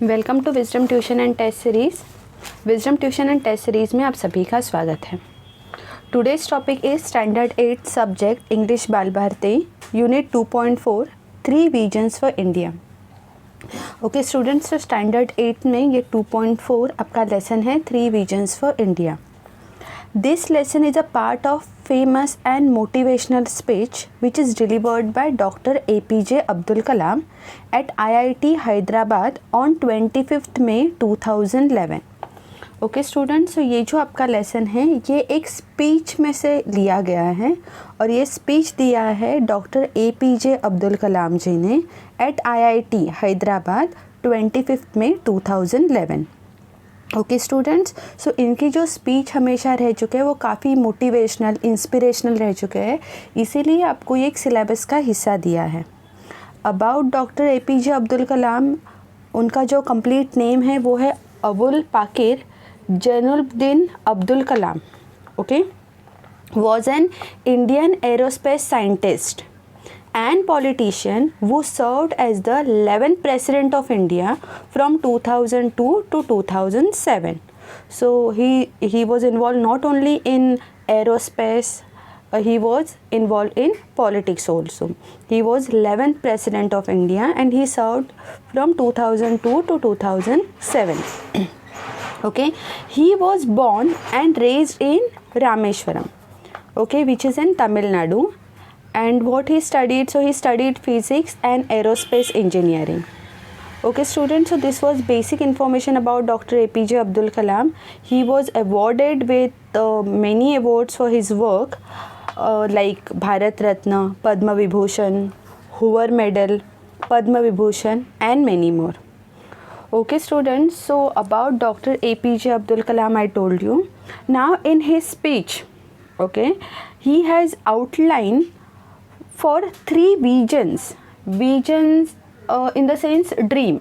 Welcome to wisdom tuition and test series. Wisdom tuition and test series में आप सभी का स्वागत है। Today's topic is standard 8 subject English Bal Bharati unit 2.4 3 visions for India. Okay students, तो standard 8 में ये 2.4 आपका लेसन है 3 visions for India. This lesson is a part of famous and motivational speech which is delivered by Dr. APJ Abdul Kalam at IIT Hyderabad on 25th May 2011. Okay students, तो ये जो आपका lesson है ये एक speech में से लिया गया है और ये स्पीच दिया है डॉक्टर APJ अब्दुल कलाम जी ने at IIT Hyderabad 25th May 2011। Okay students, so इनकी जो स्पीच हमेशा रह चुके हैं वो काफ़ी मोटिवेशनल इंस्पिरेशनल रह चुके हैं, इसीलिए आपको ये एक सिलेबस का हिस्सा दिया है। About doctor APJ Abdul Kalam, उनका जो कंप्लीट नेम है वो है Abul Pakir Jainulabdeen Abdul Kalam. Okay, was an Indian aerospace scientist and politician who served as the 11th president of India from 2002 to 2007. So he was involved not only in aerospace, he was involved in politics also. He was 11th president of India and he served from 2002 to 2007. Okay, he was born and raised in Rameshwaram, okay, which is in Tamil Nadu. And what he studied, so he studied physics and aerospace engineering. Okay students, so this was basic information about Dr. APJ Abdul Kalam. He was awarded with many awards for his work like Bharat Ratna, Padma Vibhushan, Hoover Medal, Padma Vibhushan and many more. Okay students, so about Dr. APJ Abdul Kalam I told you. Now in his speech, okay, he has outlined for 3 visions in the sense dream.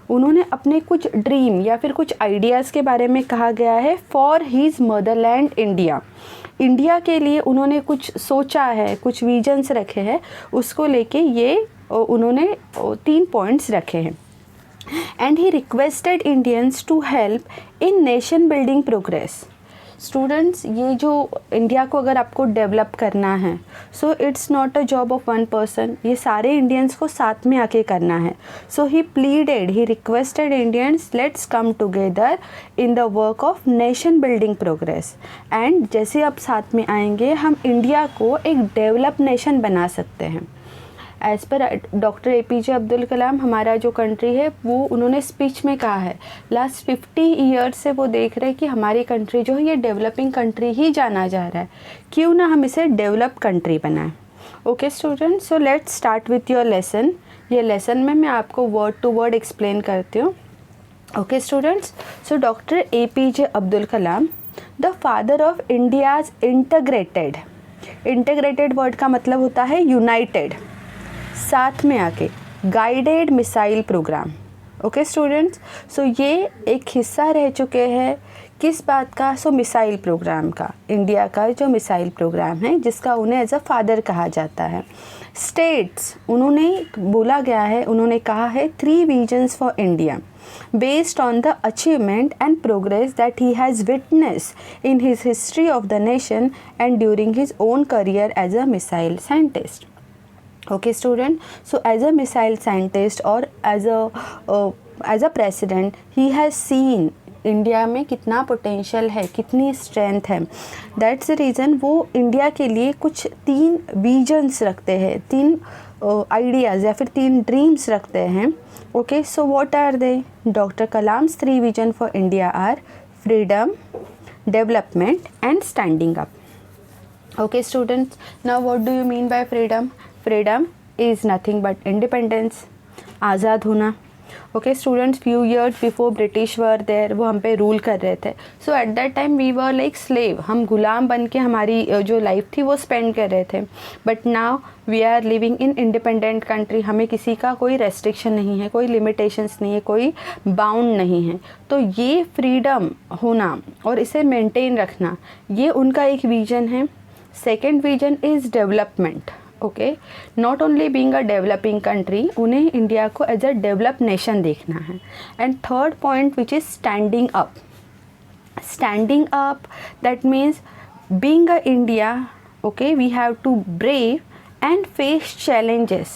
उन्होंने अपने कुछ dream या फिर कुछ ideas के बारे में कहा गया है for his Motherland India. India के लिए उन्होंने कुछ सोचा है, कुछ विजन्स रखे हैं, उसको लेके ये उन्होंने 3 पॉइंट्स रखे हैं। And he requested Indians to help in nation building progress. Students, ये जो इंडिया को अगर आपको डेवलप करना है, so it's not a job of one person, ये सारे इंडियंस को साथ में आके करना है। So he pleaded, he requested Indians, let's come together in the work of nation building progress. And जैसे आप साथ में आएंगे हम इंडिया को एक डेवलप नेशन बना सकते हैं। As per doctor APJ Abdul कलाम, हमारा जो कंट्री है वो उन्होंने स्पीच में कहा है लास्ट 50 ईयर्स से वो देख रहे हैं कि हमारी कंट्री जो है ये डेवलपिंग कंट्री ही जाना जा रहा है, क्यों ना हम इसे डेवलप कंट्री बनाएं। Okay students, so let's start with your lesson. ये लेसन में मैं आपको वर्ड टू वर्ड एक्सप्लेन करती हूँ। Okay students, so doctor APJ Abdul Kalam, the father of India's integrated word का मतलब होता है यूनाइटेड, साथ में आके guided missile program. Okay students, so ये एक हिस्सा रह चुके हैं किस बात का, सो मिसाइल प्रोग्राम का, इंडिया का जो मिसाइल प्रोग्राम है जिसका उन्हें एज अ फादर कहा जाता है। स्टेट्स, उन्होंने बोला गया है, उन्होंने कहा है 3 visions for India based on the achievement and progress that he has witnessed in his history of the nation and during his own career as a missile scientist. Okay student, so as a missile scientist or as a president, he has seen India में कितना potential है, कितनी strength है। That's the reason वो India के लिए कुछ 3 visions रखते हैं, 3 आइडियाज़ या फिर 3 ड्रीम्स रखते हैं। Okay, so what are they? Doctor Kalam's 3 vision for India are freedom, development and standing up. Okay students, now what do you mean by freedom? Freedom is nothing but independence, आज़ाद होना। Okay students, few years before British were there, वो हम पे rule कर रहे थे। So at that time we were like slave, हम गुलाम बन के हमारी जो लाइफ थी वो स्पेंड कर रहे थे। But now we are living in independent country, हमें किसी का कोई रेस्ट्रिक्शन नहीं है, कोई लिमिटेशंस नहीं है, कोई बाउंड नहीं है। तो ये फ्रीडम होना और इसे मेंटेन रखना, ये उनका एक विजन है। Second vision is development, okay, not only being a developing country, उन्हें इंडिया को एज अ डेवलप नेशन देखना है. And third point which is standing up. Standing up, that means being a India, okay, we have to brave and face challenges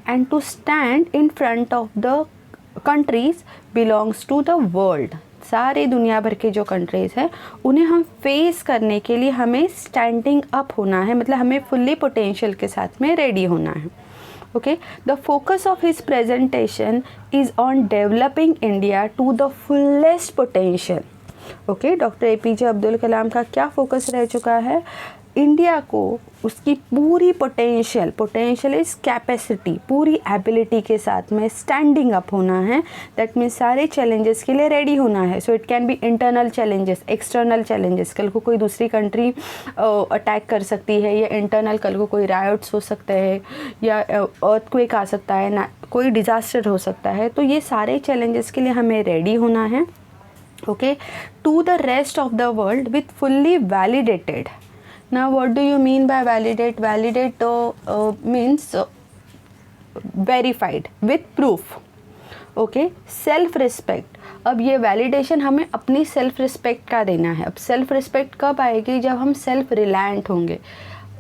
and to stand in front of the countries belongs to the world. सारे दुनिया भर के जो countries हैं उन्हें हम face करने के लिए हमें स्टैंडिंग अप होना है, मतलब हमें फुल्ली पोटेंशियल के साथ में रेडी होना है. Okay, the focus of his presentation is on developing India to the fullest potential. Okay, doctor APJ Abdul Kalam का क्या फोकस रह चुका है? इंडिया को उसकी पूरी पोटेंशियल इज़ कैपेसिटी, पूरी एबिलिटी के साथ में स्टैंडिंग अप होना है. दैट मीन्स सारे चैलेंजेस के लिए रेडी होना है. So it can be internal challenges, external challenges, कल को कोई दूसरी कंट्री अटैक कर सकती है, या इंटरनल कल को कोई रायोट्स हो सकते हैं, या अर्थक्वेक आ सकता है ना, कोई डिज़ास्टर हो सकता है. तो ये सारे चैलेंजेस के लिए हमें रेडी होना है. Okay, to the rest of the world with fully validated. Now what do you mean by validate? Validate means verified with proof. Okay, self respect. अब ये वैलिडेशन हमें अपनी सेल्फ रिस्पेक्ट का देना है. अब सेल्फ रिस्पेक्ट कब आएगी? जब हम सेल्फ रिलायंट होंगे.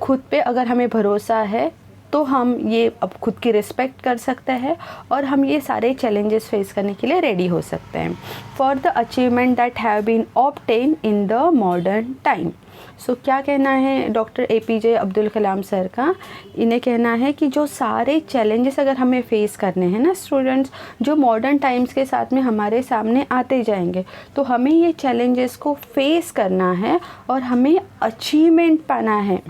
खुद पे अगर हमें भरोसा है तो हम ये अब खुद की रिस्पेक्ट कर सकते हैं और हम ये सारे चैलेंजेस फेस करने के लिए रेडी हो सकते हैं. For the achievement that have been obtain in the modern time. So क्या कहना है doctor APJ Abdul Kalam sir का? इन्हें कहना है कि जो सारे चैलेंजेस अगर हमें फेस करने हैं ना स्टूडेंट्स, जो मॉडर्न टाइम्स के साथ में हमारे सामने आते जाएंगे, तो हमें ये चैलेंजेस को फेस करना है और हमें अचीवमेंट पाना है.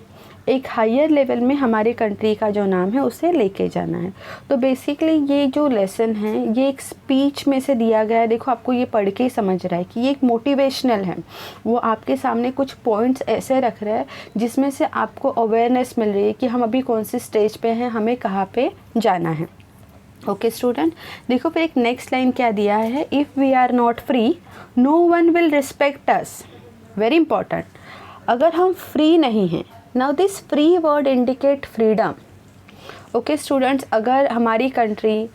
एक हायर लेवल में हमारी कंट्री का जो नाम है उसे लेके जाना है. तो बेसिकली ये जो लेसन है ये एक स्पीच में से दिया गया है. देखो, आपको ये पढ़ के ही समझ रहा है कि ये एक मोटिवेशनल है. वो आपके सामने कुछ पॉइंट्स ऐसे रख रहा है जिसमें से आपको अवेयरनेस मिल रही है कि हम अभी कौन सी स्टेज पे हैं, हमें कहाँ पे जाना है. ओके स्टूडेंट, देखो फिर एक नेक्स्ट लाइन क्या दिया है? If we are not free no one will respect us. Very important. अगर हम फ्री नहीं हैं, now this free word indicate freedom. Okay students, अगर हमारी कंट्री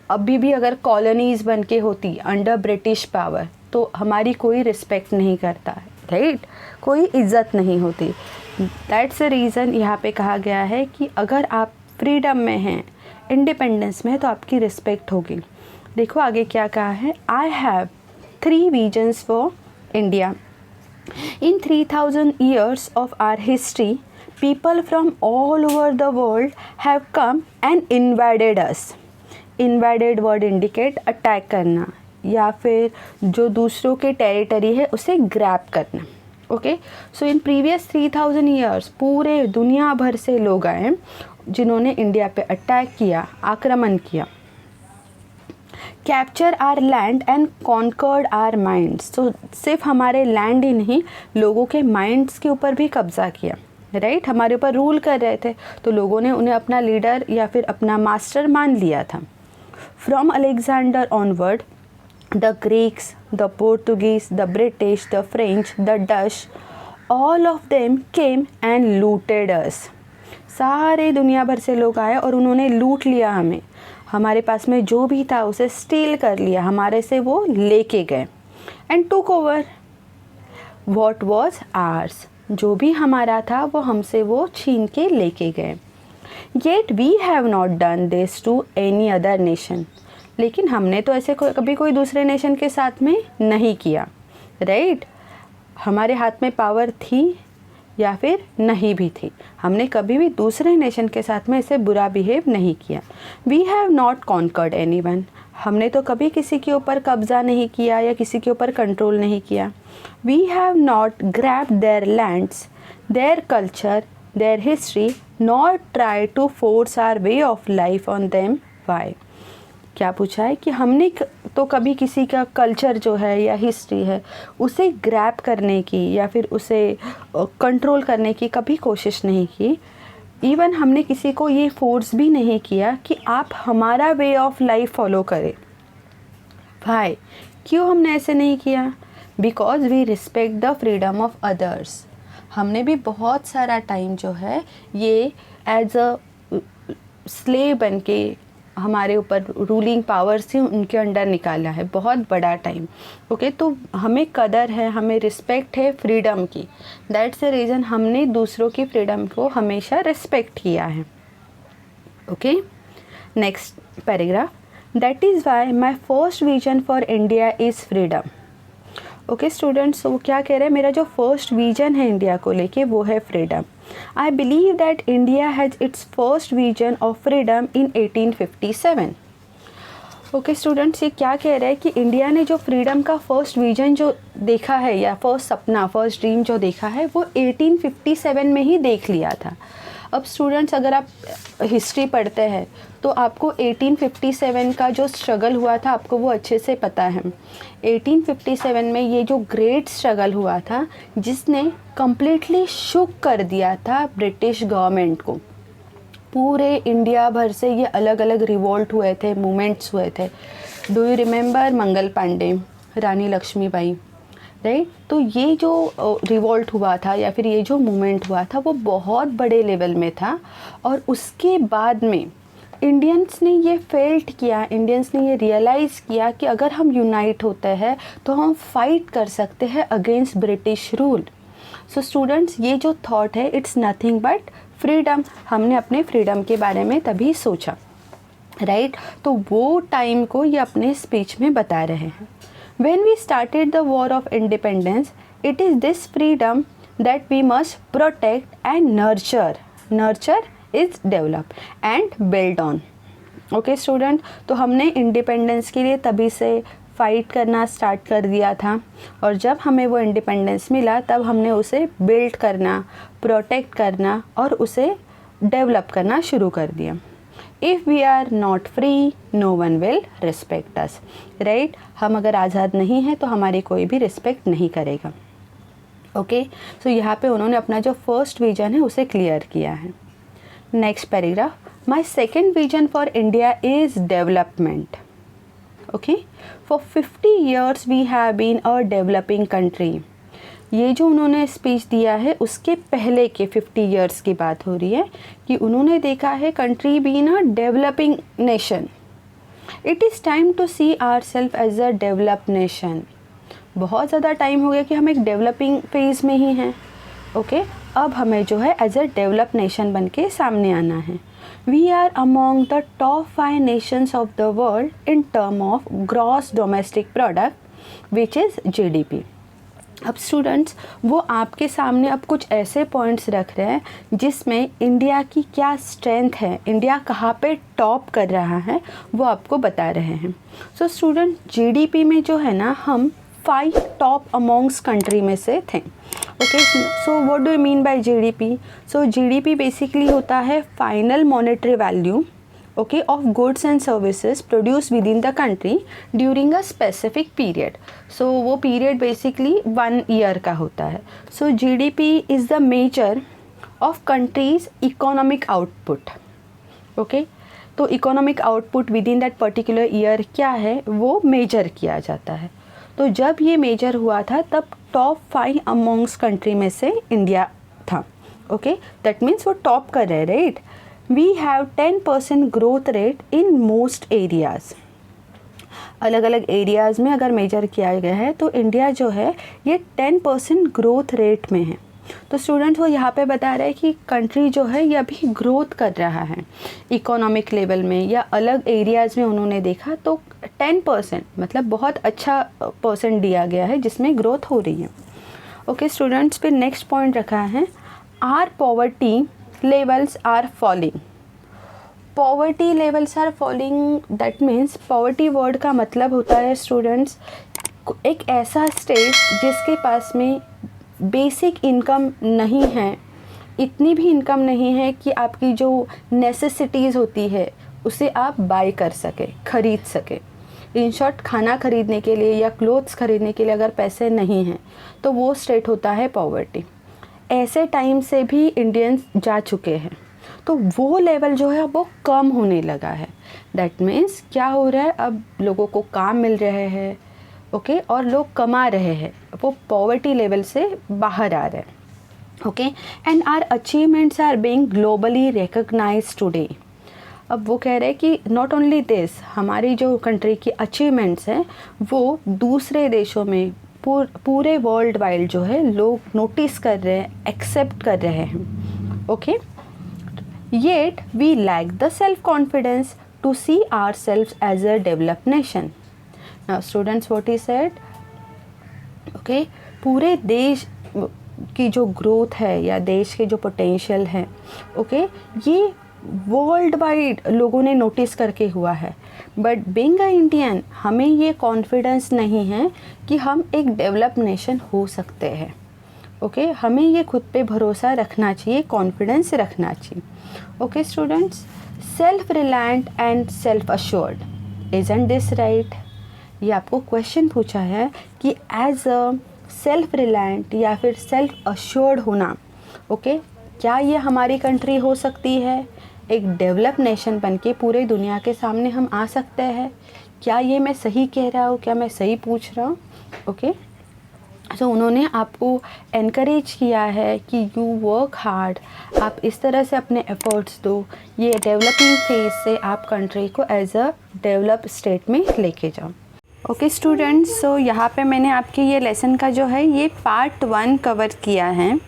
अभी भी अगर कॉलोनीज़ बन के होती अंडर ब्रिटिश पावर तो हमारी कोई रिस्पेक्ट नहीं करता है, राइट? कोई इज्जत नहीं होती. दैट्स द रीज़न यहाँ पे कहा गया है कि अगर आप फ्रीडम में हैं, इंडिपेंडेंस में है, तो आपकी रिस्पेक्ट होगी. देखो आगे क्या कहा है? I have 3 visions for India. In 3000 years of our history, people from all over the world have come and invaded us. Invaded word indicate attack करना या फिर जो दूसरों के टेरिटरी है उसे ग्रैब करना. Okay, so in previous 3000 years पूरे दुनिया भर से लोग आए जिन्होंने इंडिया पे अटैक किया, आक्रमण किया. Capture our land and conquered our minds. तो सिर्फ हमारे लैंड ही नहीं, लोगों के माइंड्स के ऊपर भी कब्जा किया, राइट? हमारे ऊपर रूल कर रहे थे तो लोगों ने उन्हें अपना लीडर या फिर अपना मास्टर मान लिया था. From Alexander onward the Greeks, the Portuguese, the British, the French, the Dutch, all of them came and looted us. सारे दुनिया भर से लोग आए और उन्होंने लूट लिया हमें. हमारे पास में जो भी था उसे स्टील कर लिया, हमारे से वो लेके गए. And took over what was ours. जो भी हमारा था वो हमसे वो छीन के लेके गए. Yet we have not done this to any other nation. लेकिन हमने तो ऐसे कभी कोई दूसरे नेशन के साथ में नहीं किया, राइट? हमारे हाथ में पावर थी या फिर नहीं भी थी, हमने कभी भी दूसरे नेशन के साथ में ऐसे बुरा बिहेव नहीं किया. We have not conquered anyone. हमने तो कभी किसी के ऊपर कब्ज़ा नहीं किया या किसी के ऊपर कंट्रोल नहीं किया. We have not grabbed their lands, their culture, their history, not try to force our way of life on them. Why? क्या पूछा है कि हमने तो कभी किसी का कल्चर जो है या हिस्ट्री है उसे ग्रैब करने की या फिर उसे कंट्रोल करने की कभी कोशिश नहीं की. इवन हमने किसी को ये फोर्स भी नहीं किया कि आप हमारा वे ऑफ लाइफ फॉलो करें. भाई क्यों हमने ऐसे नहीं किया? Because we respect the freedom of others. हमने भी बहुत सारा टाइम जो है ये एज अ स्लेव बन के हमारे ऊपर रूलिंग पावर्स थी उनके अंडर निकाला है, बहुत बड़ा टाइम। ओके, तो हमें कदर है, हमें रिस्पेक्ट है फ्रीडम की। दैट्स द रीज़न हमने दूसरों की फ्रीडम को हमेशा रिस्पेक्ट किया है। Okay, next paragraph, that is why my first vision for India is freedom. Okay students, वो क्या कह रहे हैं, मेरा जो फर्स्ट विजन है इंडिया को लेके वो है freedom. I believe that India has its first vision of freedom in 1857। Okay students, ये क्या कह रहे हैं कि इंडिया ने जो फ्रीडम का फर्स्ट विजन जो देखा है या फर्स्ट सपना, फर्स्ट ड्रीम जो देखा है वो 1857 में ही देख लिया था। अब स्टूडेंट्स, अगर आप हिस्ट्री पढ़ते हैं तो आपको 1857 का जो स्ट्रगल हुआ था आपको वो अच्छे से पता है। 1857 में ये जो ग्रेट स्ट्रगल हुआ था जिसने कम्प्लीटली शुक कर दिया था ब्रिटिश गवर्नमेंट को। पूरे इंडिया भर से ये अलग अलग रिवोल्ट हुए थे, मूवमेंट्स हुए थे। Do you remember Mangal Pandey, Rani Lakshmibai, right? तो ये जो रिवोल्ट हुआ था या फिर ये जो मूवमेंट हुआ था वो बहुत बड़े लेवल में था। और उसके बाद में इंडियंस ने ये फेल्ट किया, इंडियंस ने ये रियलाइज़ किया कि अगर हम यूनाइट होते हैं तो हम फाइट कर सकते हैं against British rule. So students, ये जो थॉट है इट्स नथिंग बट फ्रीडम। हमने अपने फ्रीडम के बारे में तभी सोचा, राइट? तो वो टाइम को ये अपने स्पीच में बता रहे हैं। When we started the war of independence, it is this freedom that we must protect and nurture. Nurture is develop and build on. Okay student, तो हमने इंडिपेंडेंस के लिए तभी से फाइट करना स्टार्ट कर दिया था और जब हमें वो इंडिपेंडेंस मिला तब हमने उसे बिल्ड करना, प्रोटेक्ट करना और उसे डेवलप करना शुरू कर दिया। If we are not free, no one will respect us, right? हम अगर आज़ाद नहीं हैं तो हमारी कोई भी रिस्पेक्ट नहीं करेगा। ओके, सो यहाँ पे उन्होंने अपना जो फर्स्ट विजन है उसे क्लियर किया है। Next paragraph, my second vision for India is development. Okay, for 50 years we have been a developing country. ये जो उन्होंने स्पीच दिया है उसके पहले के 50 years की बात हो रही है कि उन्होंने देखा है country been a developing nation. It is time to see our self as a developed nation. बहुत ज़्यादा टाइम हो गया कि हम एक डेवलपिंग फेज़ में ही हैं। ओके, अब हमें जो है एज अ डेवलप्ड नेशन बन के सामने आना है। We are among the top 5 nations of the world in term of gross domestic product which is GDP। अब स्टूडेंट्स, वो आपके सामने अब कुछ ऐसे पॉइंट्स रख रहे हैं जिसमें इंडिया की क्या स्ट्रेंथ है, इंडिया कहाँ पे टॉप कर रहा है वो आपको बता रहे हैं। सो स्टूडेंट, GDP में जो है ना हम 5 टॉप अमॉन्ग्स कंट्री में से थे। Okay, so what do you mean by GDP? So GDP basically होता है final monetary value, okay, of goods and services produced within the country during a specific period. So वो period basically 1 year का होता है। So GDP is the measure of country's economic output. Okay, तो economic output within that particular year क्या है वो measure किया जाता है। तो जब ये measure हुआ था तब top 5 amongst country में से इंडिया था। Okay, that means वो top कर रहे हैं, right? We have 10% growth rate in most areas. अलग अलग एरियाज़ में अगर मेजर किया गया है तो इंडिया जो है ये 10% ग्रोथ रेट में है। तो स्टूडेंट्स, वो यहाँ पे बता रहे हैं कि कंट्री जो है ये अभी ग्रोथ कर रहा है इकोनॉमिक लेवल में या अलग एरियाज़ में। उन्होंने देखा तो 10% मतलब बहुत अच्छा परसेंट दिया गया है जिसमें ग्रोथ हो रही है। ओके स्टूडेंट्स, फिर नेक्स्ट पॉइंट रखा है our poverty levels are falling. Poverty levels are falling, that means poverty word का मतलब होता है स्टूडेंट्स एक ऐसा स्टेट जिसके पास में बेसिक इनकम नहीं है, इतनी भी इनकम नहीं है कि आपकी जो नेसेसिटीज़ होती है उसे आप बाय कर सके, ख़रीद सके। इन शॉर्ट, खाना ख़रीदने के लिए या क्लोथ्स ख़रीदने के लिए अगर पैसे नहीं हैं तो वो स्टेट होता है पॉवर्टी। ऐसे टाइम से भी इंडियंस जा चुके हैं तो वो लेवल जो है वो कम होने लगा है। दैट मीन्स क्या हो रहा है, अब लोगों को काम मिल रहे हैं, ओके, और लोग कमा रहे हैं, वो पॉवर्टी लेवल से बाहर आ रहे हैं। Okay, and our achievements are being globally recognised today. अब वो कह रहे हैं कि नॉट ओनली दिस, हमारी जो कंट्री की अचीवमेंट्स हैं वो दूसरे देशों में पूरे वर्ल्ड वाइड जो है लोग नोटिस कर रहे हैं, एक्सेप्ट कर रहे हैं। Okay, yet we lack the self confidence to see our self as a developed nation. Now students, what he said, okay, पूरे देश की जो ग्रोथ है या देश के जो पोटेंशियल है, ओके, ये वर्ल्ड वाइड लोगों ने नोटिस करके हुआ है, बट बीइंग अ इंडियन हमें ये कॉन्फिडेंस नहीं है कि हम एक डेवलप नेशन हो सकते हैं। ओके, हमें ये खुद पे भरोसा रखना चाहिए, कॉन्फिडेंस रखना चाहिए। Okay students, self reliant and self assured, isn't this right? ये आपको क्वेश्चन पूछा है कि एज अ सेल्फ रिलायंट या फिर सेल्फ अश्योर्ड होना, ओके, क्या ये हमारी कंट्री हो सकती है? एक डेवलप नेशन बनके पूरे दुनिया के सामने हम आ सकते हैं? क्या ये मैं सही कह रहा हूँ? क्या मैं सही पूछ रहा हूँ? ओके, सो उन्होंने आपको एनकरेज किया है कि यू वर्क हार्ड, आप इस तरह से अपने एफर्ट्स दो, ये डेवलपिंग फेज से आप कंट्री को एज अ डेवलप स्टेट में लेके जाओ। ओके स्टूडेंट्स, सो यहाँ पे मैंने आपके ये लेसन का जो है ये पार्ट 1 कवर किया है।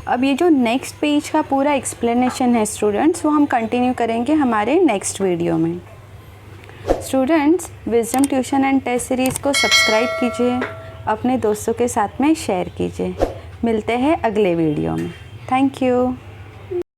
अब ये जो नेक्स्ट पेज का पूरा एक्सप्लेनेशन है स्टूडेंट्स, वो हम कंटिन्यू करेंगे हमारे नेक्स्ट वीडियो में। Students, wisdom tuition and test series को सब्सक्राइब कीजिए, अपने दोस्तों के साथ में शेयर कीजिए। मिलते हैं अगले वीडियो में। Thank you.